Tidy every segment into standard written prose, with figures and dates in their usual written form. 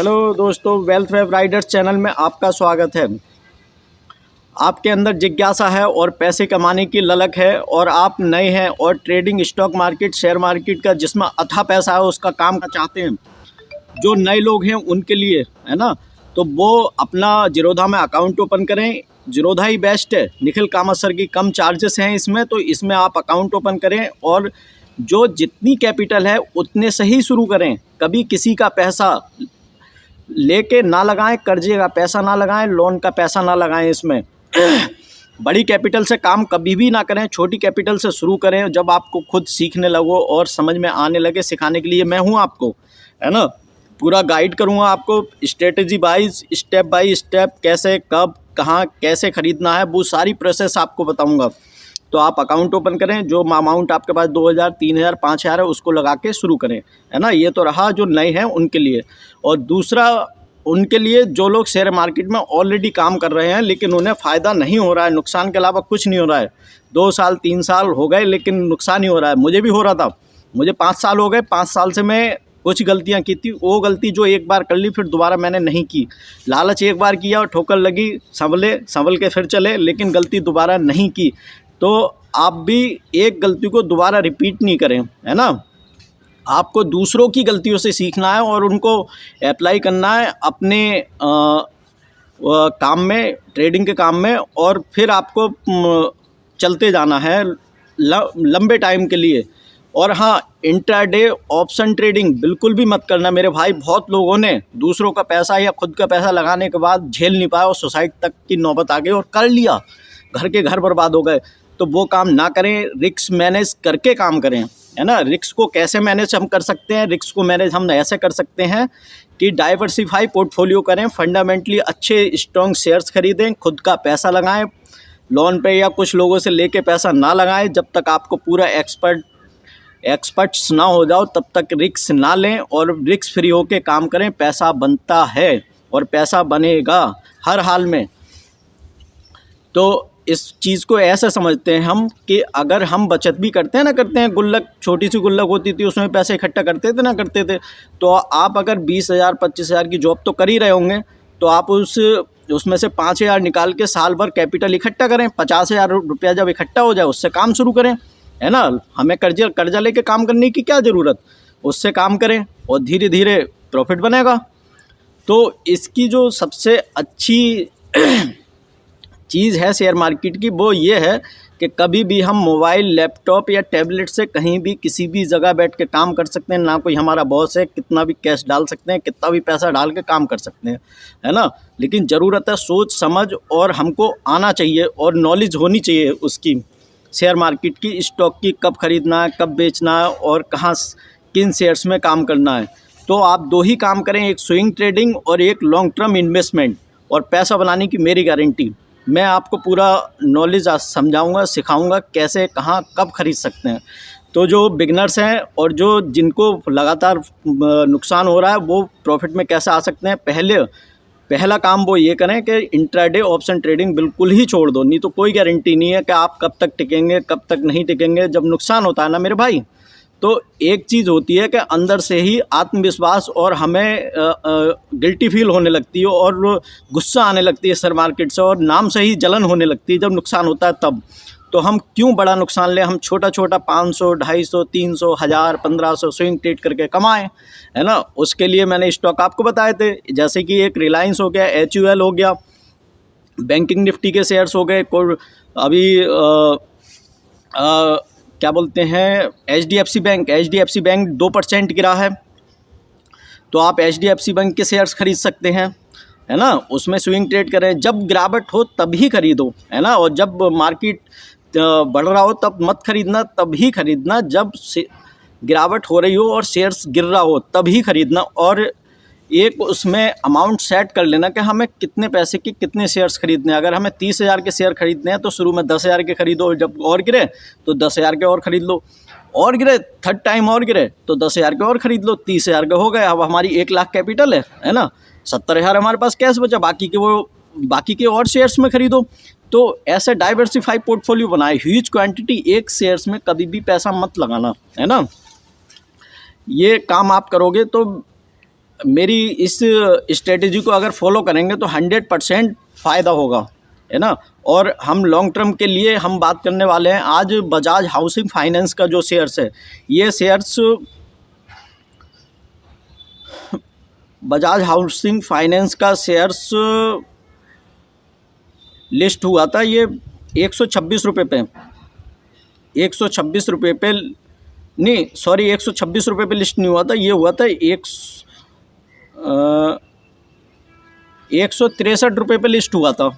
Hello दोस्तों, wealth web Riders channel में आपका स्वागत है। आपके अंदर जिज्ञासा है और पैसे कमाने की ललक है और आप नए हैं और trading, stock market, share market का जिसमें अथाह पैसा है उसका काम का चाहते हैं। जो नए लोग हैं उनके लिए है ना, तो वो अपना जीरोधा में अकाउंट ओपन करें। जीरोधा ही बेस्ट है। निखिल कामत सर की कम चार्जेस हैं इसमें, तो इसमें आप अकाउंट ओपन करें और जो जितनी कैपिटल है उतने से ही शुरू करें। कभी किसी का पैसा लेके ना लगाएं, कर्जे का पैसा ना लगाएं, लोन का पैसा ना लगाएं इसमें। बड़ी कैपिटल से काम कभी भी ना करें, छोटी कैपिटल से शुरू करें। जब आपको खुद सीखने लगो और समझ में आने लगे, सिखाने के लिए मैं हूँ आपको, है ना। पूरा गाइड करूँगा आपको strategy wise, step by step, कैसे, कब, कहाँ, कैसे खरीदना है, वो सारी प्रोसेस आपको बताऊँगा। तो आप अकाउंट ओपन करें, जो अमाउंट आपके पास 2000, 3000, 5000 है उसको लगा के शुरू करें, है ना। ये तो रहा जो नए हैं उनके लिए। और दूसरा उनके लिए जो लोग शेयर मार्केट में ऑलरेडी काम कर रहे हैं लेकिन उन्हें फ़ायदा नहीं हो रहा है, नुकसान के अलावा कुछ नहीं हो रहा है। 2 साल 3 साल हो गए लेकिन नुकसान ही हो रहा है। मुझे भी हो रहा था, मुझे 5 साल हो गए। 5 साल से मैं कुछ गलतियां की थी, वो गलती जो एक बार कर ली फिर दोबारा मैंने नहीं की। लालच एक बार किया और ठोकर लगी, संभल के फिर चले, लेकिन गलती दोबारा नहीं की। तो आप भी एक गलती को दोबारा रिपीट नहीं करें, है ना। आपको दूसरों की गलतियों से सीखना है और उनको अप्लाई करना है अपने काम में, ट्रेडिंग के काम में। और फिर आपको चलते जाना है लंबे टाइम के लिए। और हाँ, इंट्राडे ऑप्शन ट्रेडिंग बिल्कुल भी मत करना मेरे भाई। बहुत लोगों ने दूसरों का पैसा या खुद का पैसा लगाने के बाद झेल नहीं पाया और सुसाइड तक की नौबत आ गई और कर लिया, घर के घर बर्बाद हो गए। तो वो काम ना करें, रिस्क मैनेज करके काम करें, है ना। रिस्क को कैसे मैनेज हम कर सकते हैं? रिस्क को मैनेज हम ऐसे कर सकते हैं कि डाइवर्सिफाई पोर्टफोलियो करें, फंडामेंटली अच्छे स्ट्रॉन्ग शेयर्स खरीदें, खुद का पैसा लगाएं, लोन पे या कुछ लोगों से लेके पैसा ना लगाएं। जब तक आपको पूरा एक्सपर्ट्स ना हो जाओ तब तक रिस्क ना लें और रिस्क फ्री होके काम करें। पैसा बनता है और पैसा बनेगा हर हाल में। तो इस चीज़ को ऐसे समझते हैं हम कि अगर हम बचत भी करते हैं, गुल्लक, छोटी सी गुल्लक होती थी उसमें पैसे इकट्ठा करते थे, तो आप अगर 20,000 25,000 की जॉब तो कर ही रहे होंगे, तो आप उसमें से 5,000 निकाल के साल भर कैपिटल इकट्ठा करें। 50,000 रुपया जब इकट्ठा हो जाए उससे काम शुरू करें, है ना। हमें कर्जा लेके काम करने की क्या ज़रूरत, उससे काम करें और धीरे धीरे प्रॉफिट बनेगा। तो इसकी जो सबसे अच्छी चीज़ है शेयर मार्केट की, वो ये है कि कभी भी हम मोबाइल, लैपटॉप या टैबलेट से कहीं भी किसी भी जगह बैठ के काम कर सकते हैं। ना कोई हमारा बॉस है, कितना भी कैश डाल सकते हैं, कितना भी पैसा डाल के काम कर सकते हैं, है ना। लेकिन ज़रूरत है सोच समझ, और हमको आना चाहिए और नॉलेज होनी चाहिए उसकी, शेयर मार्केट की, स्टॉक की, कब खरीदना है, कब बेचना है और कहाँ किन शेयर्स में काम करना है। तो आप 2 ही काम करें, एक स्विंग ट्रेडिंग और एक लॉन्ग टर्म इन्वेस्टमेंट, और पैसा बनाने की मेरी गारंटी। मैं आपको पूरा नॉलेज आज समझाऊंगा, सिखाऊंगा कैसे, कहाँ, कब खरीद सकते हैं। तो जो बिगनर्स हैं और जो जिनको लगातार नुकसान हो रहा है वो प्रॉफिट में कैसे आ सकते हैं, पहला काम वो ये करें कि इंट्राडे ऑप्शन ट्रेडिंग बिल्कुल ही छोड़ दो। नहीं तो कोई गारंटी नहीं है कि आप कब तक टिकेंगे, कब तक नहीं टिकेंगे। जब नुकसान होता है ना मेरे भाई, तो एक चीज़ होती है कि अंदर से ही आत्मविश्वास और हमें गिल्टी फील होने लगती है और गुस्सा आने लगती है शेयर मार्केट से, और नाम से ही जलन होने लगती है जब नुकसान होता है तब। तो हम क्यों बड़ा नुकसान लें, हम छोटा छोटा 500, 250, 300, 1000, 1500 स्विंग ट्रेड करके कमाएं, है ना। उसके लिए मैंने स्टॉक आपको बताए थे, जैसे कि एक रिलायंस हो गया, HUL हो गया, बैंकिंग निफ्टी के शेयर्स हो गए, अभी क्या बोलते हैं, HDFC बैंक 2% गिरा है, तो आप HDFC बैंक के शेयर्स खरीद सकते हैं, है ना। उसमें स्विंग ट्रेड करें, जब गिरावट हो तभी खरीदो, है ना। और जब मार्केट बढ़ रहा हो तब मत खरीदना, तभी खरीदना जब गिरावट हो रही हो और शेयर्स गिर रहा हो तभी खरीदना। और एक उसमें अमाउंट सेट कर लेना कि हमें कितने पैसे की कितने शेयर्स खरीदने हैं। अगर हमें 30,000 के शेयर खरीदने हैं तो शुरू में 10,000 के खरीदो, जब और गिरे तो 10,000 के और ख़रीद लो, और गिरे थर्ड टाइम और गिरे तो 10,000 के और ख़रीद लो, 30,000 के हो गए। अब हमारी 1 लाख कैपिटल है ना, 70,000 हमारे पास कैश बचा, बाकी के और शेयर्स में खरीदो। तो ऐसे डाइवर्सिफाई पोर्टफोलियो बनाए, ह्यूज क्वांटिटी एक शेयर्स में कभी भी पैसा मत लगाना, है ना। ये काम आप करोगे तो मेरी इस स्ट्रेटेजी को अगर फॉलो करेंगे तो 100% फ़ायदा होगा, है ना। और हम लॉन्ग टर्म के लिए हम बात करने वाले हैं आज बजाज हाउसिंग फाइनेंस का जो शेयर्स है, ये शेयर्स बजाज हाउसिंग फाइनेंस का शेयर्स लिस्ट हुआ था ये 126 रुपये पे, 126 रुपये पे, नहीं सॉरी 126 रुपये पे लिस्ट नहीं हुआ था, ये हुआ था 163 रुपये पे लिस्ट हुआ था,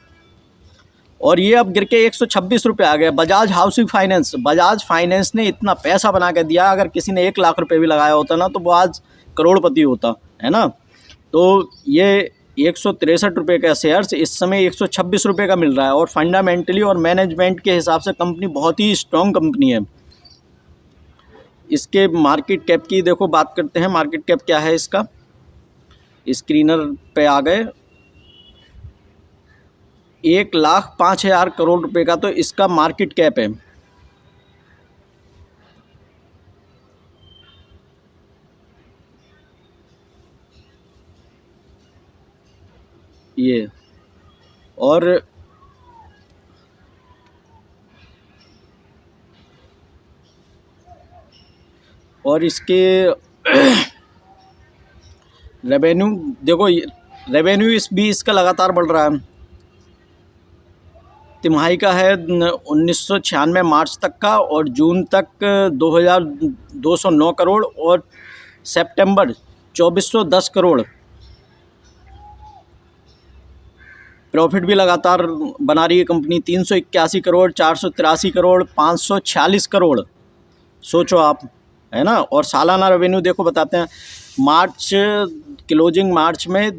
और ये अब गिर के 126 रुपये आ गया। बजाज फाइनेंस ने इतना पैसा बना के दिया, अगर किसी ने 1 लाख रुपये भी लगाया होता ना तो वो आज करोड़पति होता, है ना। तो ये 163 रुपये का शेयर्स इस समय 126 रुपये का मिल रहा है, और फंडामेंटली और मैनेजमेंट के हिसाब से कंपनी बहुत ही स्ट्रॉन्ग कंपनी है। इसके मार्केट कैप की देखो बात करते हैं, मार्केट कैप क्या है इसका, स्क्रीनर पे आ गए, 1,05,000 करोड़ रुपए का तो इसका मार्केट कैप है। ये और इसके रेवेन्यू देखो, रेवेन्यू भी इसका लगातार बढ़ रहा है। तिमाही का है 1996 मार्च तक का, और जून तक 2,209 करोड़, और सितंबर 2,410 करोड़। प्रॉफिट भी लगातार बना रही है कंपनी, 381 करोड़, 483 करोड़, 546 करोड़, सोचो आप, है ना। और सालाना रेवेन्यू देखो बताते हैं, क्लोजिंग मार्च में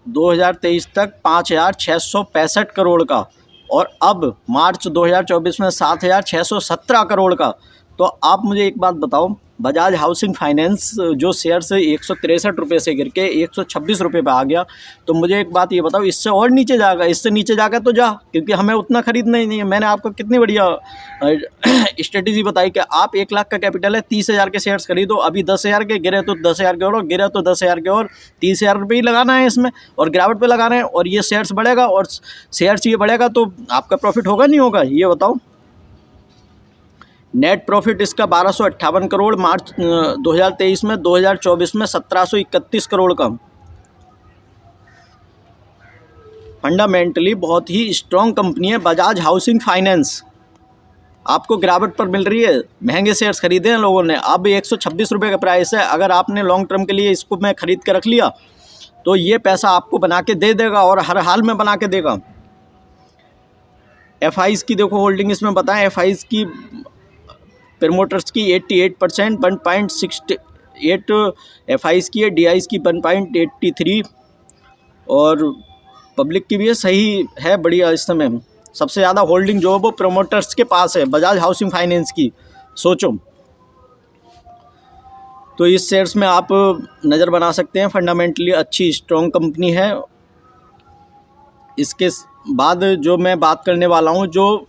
2023 तक 5,665 करोड़ का, और अब मार्च 2024 में 7,617 करोड़ का। तो आप मुझे एक बात बताओ, बजाज हाउसिंग फाइनेंस जो शेयर से 163 रुपये से गिर के 126 रुपये पे आ गया, तो मुझे एक बात ये बताओ, इससे और नीचे जाएगा? इससे नीचे जाकर तो जा, क्योंकि हमें उतना खरीदना ही नहीं है। मैंने आपको कितनी बढ़िया स्ट्रेटेजी बताई कि आप 1 लाख का कैपिटल है, 30,000 के शेयर्स खरीदो, अभी 10,000 के गिरे तो 10,000 के, और गिरे तो 10,000 के, और 30,000 रुपये ही लगाना है इसमें, और गिरावट पे लगाना है, और ये शेयर्स बढ़ेगा, और शेयर्स ये बढ़ेगा तो आपका प्रॉफिट होगा नहीं होगा, ये बताओ। नेट प्रॉफिट इसका 1,258 करोड़ मार्च 2023 में, 2024 में 1,731 करोड़ का। फंडामेंटली बहुत ही स्ट्रॉन्ग कंपनी है बजाज हाउसिंग फाइनेंस। आपको गिरावट पर मिल रही है, महंगे शेयर्स खरीदे हैं लोगों ने, अब 126 रुपये का प्राइस है। अगर आपने लॉन्ग टर्म के लिए इसको मैं खरीद के रख लिया तो ये पैसा आपको बना के दे देगा, और हर हाल में बना के देगा। एफआईज़ की देखो होल्डिंग इसमें बताएं, एफआईज़ की प्रमोटर्स की 88%, 1.68 एफआईज़ की है, डीआईज़ की 1.83, और पब्लिक की भी है, सही है, बढ़िया। इस समय सबसे ज़्यादा होल्डिंग जो है वो प्रमोटर्स के पास है बजाज हाउसिंग फाइनेंस की, सोचो। तो इस शेयर्स में आप नज़र बना सकते हैं, फंडामेंटली अच्छी स्ट्रॉन्ग कंपनी है। इसके बाद जो मैं बात करने वाला हूँ, जो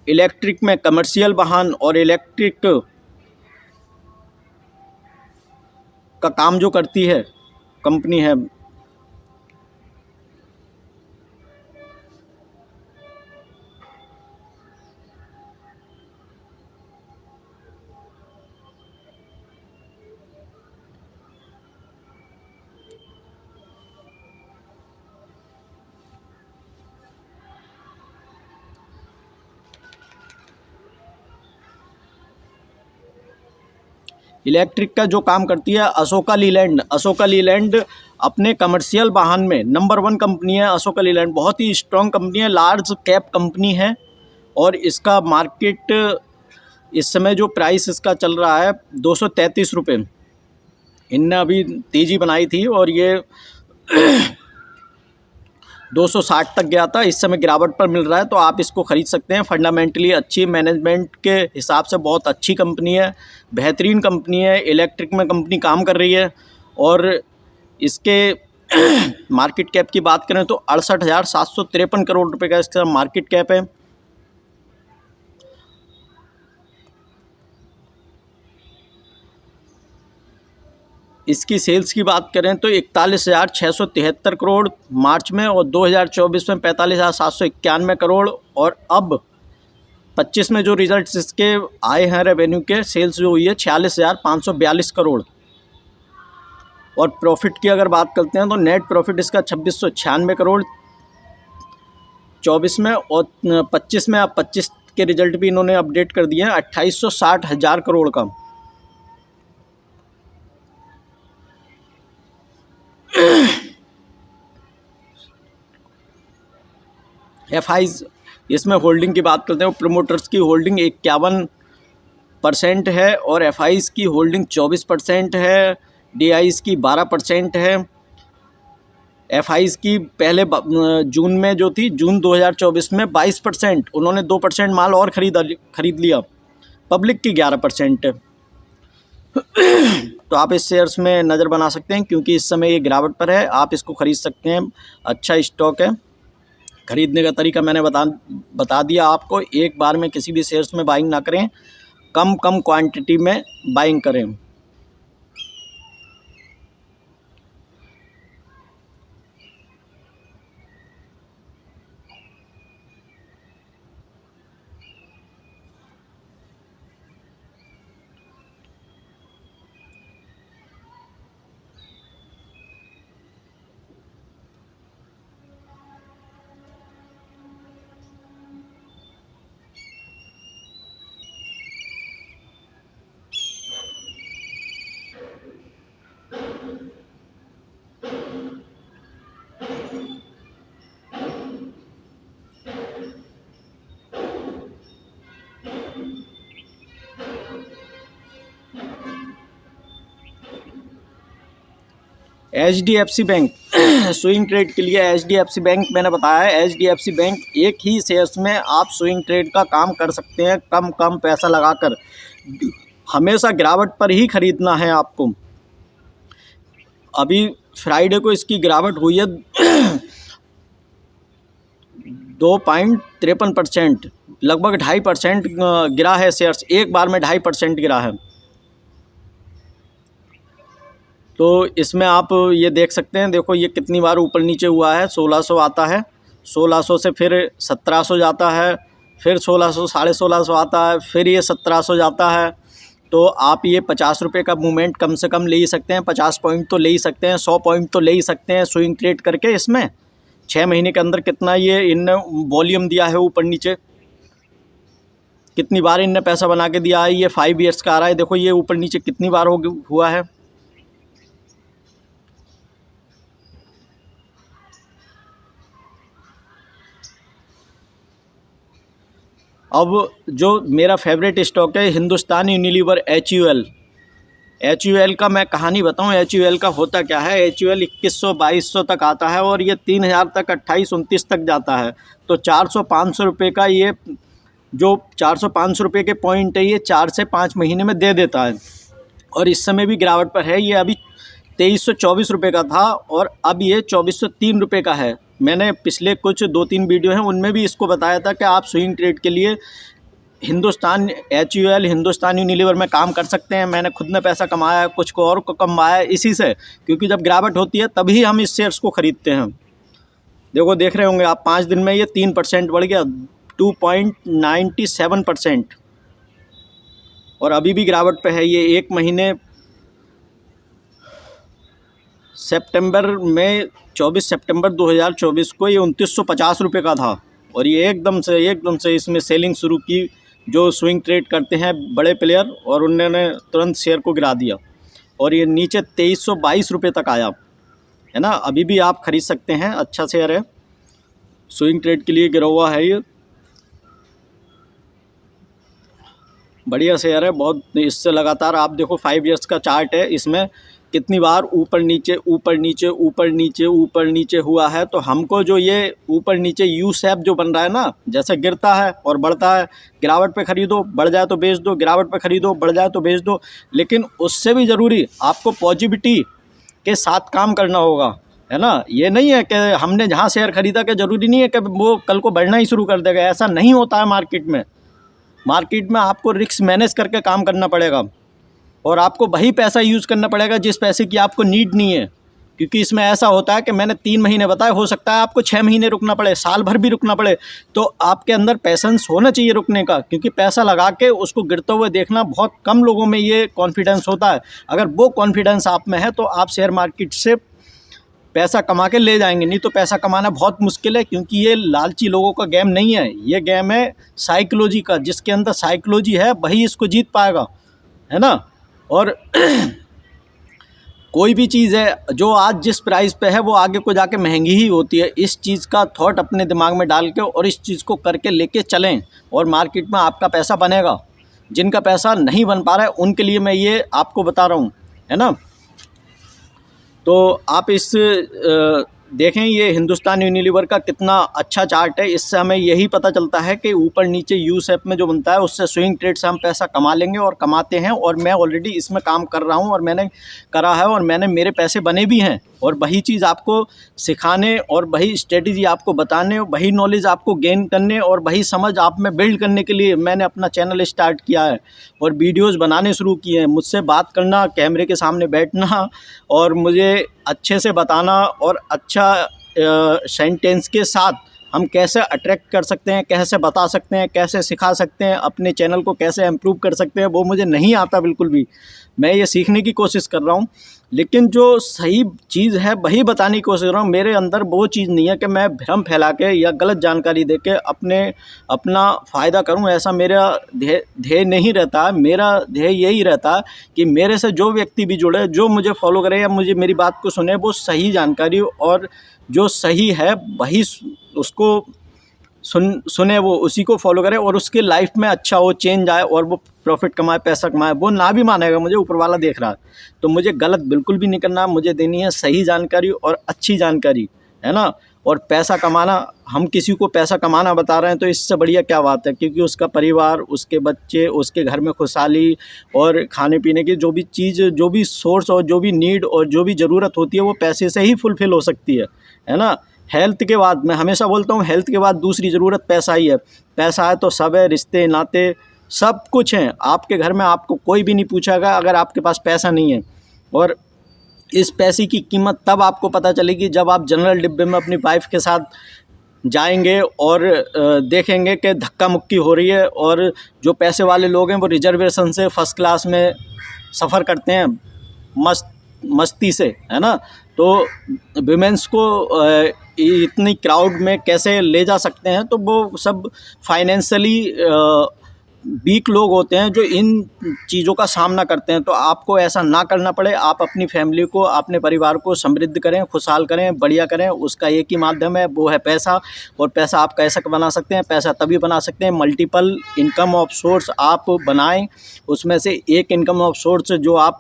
इलेक्ट्रिक में कमर्शियल वाहन और इलेक्ट्रिक का काम जो करती है कंपनी है, इलेक्ट्रिक का जो काम करती है अशोका लीलैंड। अशोका लीलैंड अपने कमर्शियल वाहन में नंबर 1 कंपनी है। अशोका लीलैंड बहुत ही स्ट्रॉन्ग कंपनी है, लार्ज कैप कंपनी है, और इसका मार्केट इस समय जो प्राइस इसका चल रहा है 233 रुपये। इनने अभी तेज़ी बनाई थी और ये 260 तक गया था, इस समय गिरावट पर मिल रहा है, तो आप इसको ख़रीद सकते हैं। फंडामेंटली अच्छी, मैनेजमेंट के हिसाब से बहुत अच्छी कंपनी है, बेहतरीन कंपनी है। इलेक्ट्रिक में कंपनी काम कर रही है, और इसके मार्केट कैप की बात करें तो 68,753 करोड़ रुपए का इसका मार्केट कैप है। इसकी सेल्स की बात करें तो 41,673 करोड़ मार्च में, और 2024 में 45,791 करोड़, और अब 25 में जो रिजल्ट्स इसके आए हैं रेवेन्यू के, सेल्स जो हुई है 46,542 करोड़। और प्रॉफिट की अगर बात करते हैं तो नेट प्रॉफिट इसका 2,696 करोड़ 24 में, और 25 में, अब 25 के रिजल्ट भी इन्होंने अपडेट कर दिए हैं, 2,860,000 करोड़ का। एफआईज, इसमें होल्डिंग की बात करते हैं, प्रोमोटर्स की होल्डिंग 51% है, और एफआईज की होल्डिंग 24% है, डीआईज की 12% है। एफआईज की पहले जून में जो थी, जून 2024 में 22%, उन्होंने 2% माल और खरीद लिया। पब्लिक की 11% है। तो आप इस शेयर्स में नज़र बना सकते हैं, क्योंकि इस समय ये गिरावट पर है, आप इसको ख़रीद सकते हैं, अच्छा स्टॉक है। ख़रीदने का तरीका मैंने बता दिया आपको। एक बार में किसी भी शेयर्स में बाइंग ना करें, कम क्वांटिटी में बाइंग करें। HDFC बैंक स्विंग ट्रेड के लिए HDFC बैंक मैंने बताया है। HDFC बैंक एक ही शेयर्स में आप स्विंग ट्रेड का काम कर सकते हैं, कम पैसा लगाकर। हमेशा गिरावट पर ही खरीदना है आपको। अभी फ्राइडे को इसकी गिरावट हुई है 2.53%, लगभग 2.5% गिरा है शेयर्स, एक बार में 2.5% गिरा है। तो इसमें आप ये देख सकते हैं, देखो ये कितनी बार ऊपर नीचे हुआ है। 1600 आता है, 1600 से फिर 1700 जाता है, फिर 1600 1650 आता है, फिर ये 1700 जाता है। तो आप ये 50 रुपये का मूवमेंट कम से कम ले ही सकते हैं, 50 पॉइंट तो ले ही सकते हैं, 100 पॉइंट तो ले ही सकते हैं स्विंग ट्रेड करके। इसमें 6 महीने के अंदर कितना ये इनने वॉल्यूम दिया है ऊपर नीचे, कितनी बार इनने पैसा बना के दिया है। ये 5 ईयर्स का आ रहा है, देखो ये ऊपर नीचे कितनी बार हुआ है। अब जो मेरा फेवरेट स्टॉक है हिंदुस्तान यूनिलीवर HUL का मैं कहानी बताऊं। HUL का होता क्या है, HUL 2100-2200 तक आता है, और ये 3000 तक 28-29 तक जाता है। तो 400-500 रुपये का ये जो 400-500 रुपये के पॉइंट है, ये 4 से 5 महीने में दे देता है। और इस समय भी गिरावट पर है। ये अभी 2324 रुपये का था, और अब ये 2403 रुपये का है। मैंने पिछले कुछ 2-3 वीडियो हैं उनमें भी इसको बताया था कि आप स्विंग ट्रेड के लिए HUL हिंदुस्तान यूनिलीवर में काम कर सकते हैं। मैंने खुद ने पैसा कमाया है, कुछ को और को कमाया है इसी से, क्योंकि जब गिरावट होती है तभी हम इस शेयर्स को ख़रीदते हैं। देखो देख रहे होंगे आप, 5 दिन में ये 3% बढ़ गया, 2.97%, और अभी भी गिरावट पे है। ये एक महीने सितंबर में 24 सितंबर 2024 को ये 2950 रुपये का था, और ये एकदम से इसमें सेलिंग शुरू की जो स्विंग ट्रेड करते हैं बड़े प्लेयर, और उन्होंने तुरंत शेयर को गिरा दिया, और ये नीचे 2322 रुपये तक आया है ना। अभी भी आप ख़रीद सकते हैं, अच्छा शेयर है, स्विंग ट्रेड के लिए गिरा हुआ है, ये बढ़िया शेयर है बहुत। इससे लगातार आप देखो 5 ईयर्स का चार्ट है, इसमें कितनी बार ऊपर नीचे ऊपर नीचे ऊपर नीचे ऊपर नीचे हुआ है। तो हमको जो ये ऊपर नीचे यू शेप जो बन रहा है ना, जैसे गिरता है और बढ़ता है, गिरावट पे खरीदो, बढ़ जाए तो बेच दो, गिरावट पे खरीदो, बढ़ जाए तो बेच दो, लेकिन उससे भी ज़रूरी आपको पॉजिटिविटी के साथ काम करना होगा, है ना। ये नहीं है कि हमने जहाँ शेयर ख़रीदा कि ज़रूरी नहीं है कि वो कल को बढ़ना ही शुरू कर देगा, ऐसा नहीं होता है। मार्केट में आपको रिस्क मैनेज करके काम करना पड़ेगा। और आपको वही पैसा यूज़ करना पड़ेगा जिस पैसे की आपको नीड नहीं है, क्योंकि इसमें ऐसा होता है कि मैंने 3 महीने बताया, हो सकता है आपको 6 महीने रुकना पड़े, साल भर भी रुकना पड़े। तो आपके अंदर पेशेंस होना चाहिए रुकने का, क्योंकि पैसा लगा के उसको गिरते हुए देखना, बहुत कम लोगों में ये कॉन्फिडेंस होता है। अगर वो कॉन्फिडेंस आप में है तो आप शेयर मार्केट से पैसा कमा के ले जाएंगे, नहीं तो पैसा कमाना बहुत मुश्किल है, क्योंकि ये लालची लोगों का गेम नहीं है, ये गेम है साइकोलॉजी का। जिसके अंदर साइकोलॉजी है वही इसको जीत पाएगा, है ना। और कोई भी चीज़ है जो आज जिस प्राइस पे है वो आगे को जाके महंगी ही होती है। इस चीज़ का थॉट अपने दिमाग में डाल के और इस चीज़ को करके लेके चलें, और मार्केट में आपका पैसा बनेगा। जिनका पैसा नहीं बन पा रहा है उनके लिए मैं ये आपको बता रहा हूँ, है ना। तो आप इस देखें, ये हिंदुस्तान यूनिलीवर का कितना अच्छा चार्ट है। इससे हमें यही पता चलता है कि ऊपर नीचे यू शेप में जो बनता है उससे स्विंग ट्रेड से हम पैसा कमा लेंगे और कमाते हैं। और मैं ऑलरेडी इसमें काम कर रहा हूं और मैंने करा है और मैंने मेरे पैसे बने भी हैं। और वही चीज़ आपको सिखाने और वही स्ट्रेटजी आपको बताने, वही नॉलेज आपको गेन करने और वही समझ आप में बिल्ड करने के लिए मैंने अपना चैनल स्टार्ट किया है और वीडियोज़ बनाने शुरू किए हैं। मुझसे बात करना, कैमरे के सामने बैठना और मुझे अच्छे से बताना और अच्छा सेंटेंस के साथ हम कैसे अट्रैक्ट कर सकते हैं, कैसे बता सकते हैं, कैसे सिखा सकते हैं, अपने चैनल को कैसे इम्प्रूव कर सकते हैं, वो मुझे नहीं आता बिल्कुल भी। मैं ये सीखने की कोशिश कर रहा हूँ, लेकिन जो सही चीज़ है वही बताने की कोशिश कर रहा हूँ। मेरे अंदर वो चीज़ नहीं है कि मैं भ्रम फैला के या गलत जानकारी दे के अपना फ़ायदा करूँ, ऐसा मेरा ध्येय नहीं रहता है। मेरा ध्येय यही रहता है कि मेरे से जो व्यक्ति भी जुड़े, जो मुझे फॉलो करे या मुझे मेरी बात को सुने, वो सही जानकारी और जो सही है वही उसको सुने, वो उसी को फॉलो करे और उसके लाइफ में अच्छा हो, चेंज आए और वो प्रॉफिट कमाए, पैसा कमाए। वो ना भी मानेगा, मुझे ऊपर वाला देख रहा है, तो मुझे गलत बिल्कुल भी नहीं करना। मुझे देनी है सही जानकारी और अच्छी जानकारी, है ना। और पैसा कमाना, हम किसी को पैसा कमाना बता रहे हैं तो इससे बढ़िया क्या बात है, क्योंकि उसका परिवार, उसके बच्चे, उसके घर में खुशहाली और खाने पीने की जो भी चीज़, जो भी सोर्स और जो भी नीड और जो भी ज़रूरत होती है वो पैसे से ही फुलफ़िल हो सकती है ना। हेल्थ के बाद, मैं हमेशा बोलता हूँ, हेल्थ के बाद दूसरी ज़रूरत पैसा ही है। पैसा है तो सब है, रिश्ते नाते सब कुछ हैं। आपके घर में आपको कोई भी नहीं पूछेगा अगर आपके पास पैसा नहीं है। और इस पैसे की कीमत तब आपको पता चलेगी जब आप जनरल डिब्बे में अपनी वाइफ के साथ जाएंगे और देखेंगे कि धक्का मुक्की हो रही है, और जो पैसे वाले लोग हैं वो रिजर्वेशन से फर्स्ट क्लास में सफ़र करते हैं मस्ती से, है ना। तो विमेंस को इतनी क्राउड में कैसे ले जा सकते हैं, तो वो सब फाइनेंशियली वीक लोग होते हैं जो इन चीज़ों का सामना करते हैं। तो आपको ऐसा ना करना पड़े, आप अपनी फैमिली को, अपने परिवार को समृद्ध करें, खुशहाल करें, बढ़िया करें। उसका एक ही माध्यम है, वो है पैसा। और पैसा आप कैसे बना सकते हैं? पैसा तभी बना सकते हैं, मल्टीपल इनकम ऑफ सोर्स आप बनाएं। उसमें से एक इनकम ऑफ सोर्स जो आप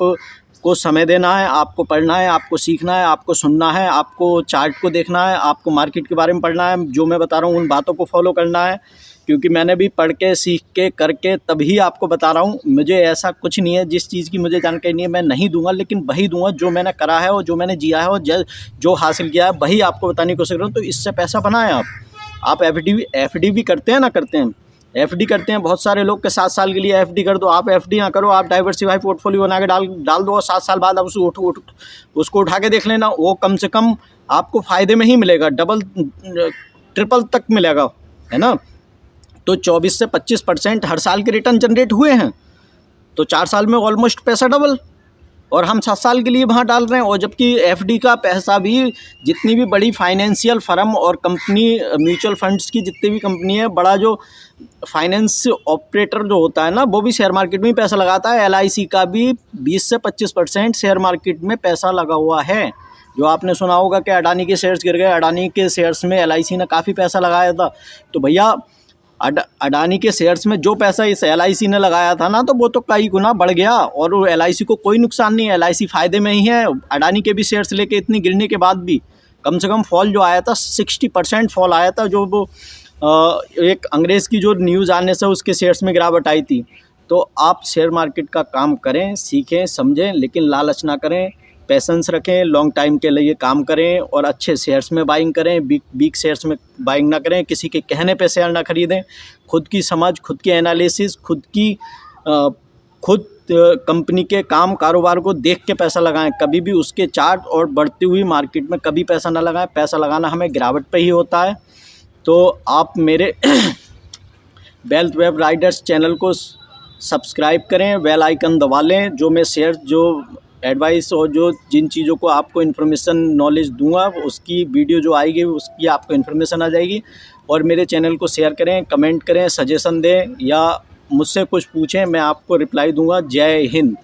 को समय देना है, आपको पढ़ना है, आपको सीखना है, आपको सुनना है, आपको चार्ट को देखना है, आपको मार्केट के बारे में पढ़ना है। जो मैं बता रहा हूँ उन बातों को फॉलो करना है, क्योंकि मैंने भी पढ़ के, सीख के, करके तभी आपको बता रहा हूँ। मुझे ऐसा कुछ नहीं है, जिस चीज़ की मुझे जानकारी नहीं है मैं नहीं दूंगा, लेकिन वही दूंगा जो मैंने करा है और जो मैंने जिया है और जो हासिल किया है वही आपको बताने की कोशिश कर रहा हूँ। तो इससे पैसा बनाएं आप। एफडी भी करते हैं ना, करते हैं, एफडी करते हैं बहुत सारे लोग के 7 साल के लिए एफडी कर दो। आप एफडी ना करो, आप डाइवर्सिफाई पोर्टफोलियो बना के डाल दो और 7 साल बाद आप उसको उठा के देख लेना। वो कम से कम आपको फ़ायदे में ही मिलेगा, डबल ट्रिपल तक मिलेगा, है ना। तो 24 से 25% हर साल के रिटर्न जनरेट हुए हैं, तो 4 साल में ऑलमोस्ट पैसा डबल, और हम 7 साल के लिए वहाँ डाल रहे हैं। और जबकि एफडी का पैसा भी, जितनी भी बड़ी फाइनेंशियल फर्म और कंपनी, म्यूचुअल फंड्स की जितनी भी कंपनी है, बड़ा जो फाइनेंस ऑपरेटर जो होता है ना, वो भी शेयर मार्केट में ही पैसा लगाता है। LIC का भी 20 से 25% शेयर मार्केट में पैसा लगा हुआ है। जो आपने सुना होगा कि अडानी के शेयर्स गिर गए, अडानी के शेयर्स में LIC ने काफ़ी पैसा लगाया था। तो भैया अडानी के शेयर्स में जो पैसा इस LIC ने लगाया था ना, तो वो तो कई गुना बढ़ गया और LIC को कोई नुकसान नहीं है, LIC फ़ायदे में ही है। अडानी के भी शेयर्स लेके इतनी गिरने के बाद भी कम से कम फॉल जो आया था 60% फॉल आया था, जो वो एक अंग्रेज़ की जो न्यूज़ आने से उसके शेयर्स में गिरावट आई थी। तो आप शेयर मार्केट का काम करें, सीखें, समझें, लेकिन लालच ना करें, पेशेंस रखें, लॉन्ग टाइम के लिए काम करें और अच्छे शेयर्स में बाइंग करें। बिग शेयर्स में बाइंग ना करें, किसी के कहने पे शेयर ना खरीदें। खुद की समझ, खुद की एनालिसिस, खुद कंपनी के काम कारोबार को देख के पैसा लगाएं, कभी भी उसके चार्ट और बढ़ती हुई मार्केट में कभी पैसा ना लगाएं। पैसा लगाना हमें गिरावट पे ही होता है। तो आप मेरे वेल्थ वेब राइडर्स चैनल को सब्सक्राइब करें, बेल आइकन दबा लें। जो मैं शेयर, जो एडवाइस और जो जिन चीज़ों को आपको इन्फॉर्मेशन नॉलेज दूंगा, उसकी वीडियो जो आएगी उसकी आपको इन्फॉर्मेशन आ जाएगी। और मेरे चैनल को शेयर करें, कमेंट करें, सजेशन दें या मुझसे कुछ पूछें, मैं आपको रिप्लाई दूंगा। जय हिंद।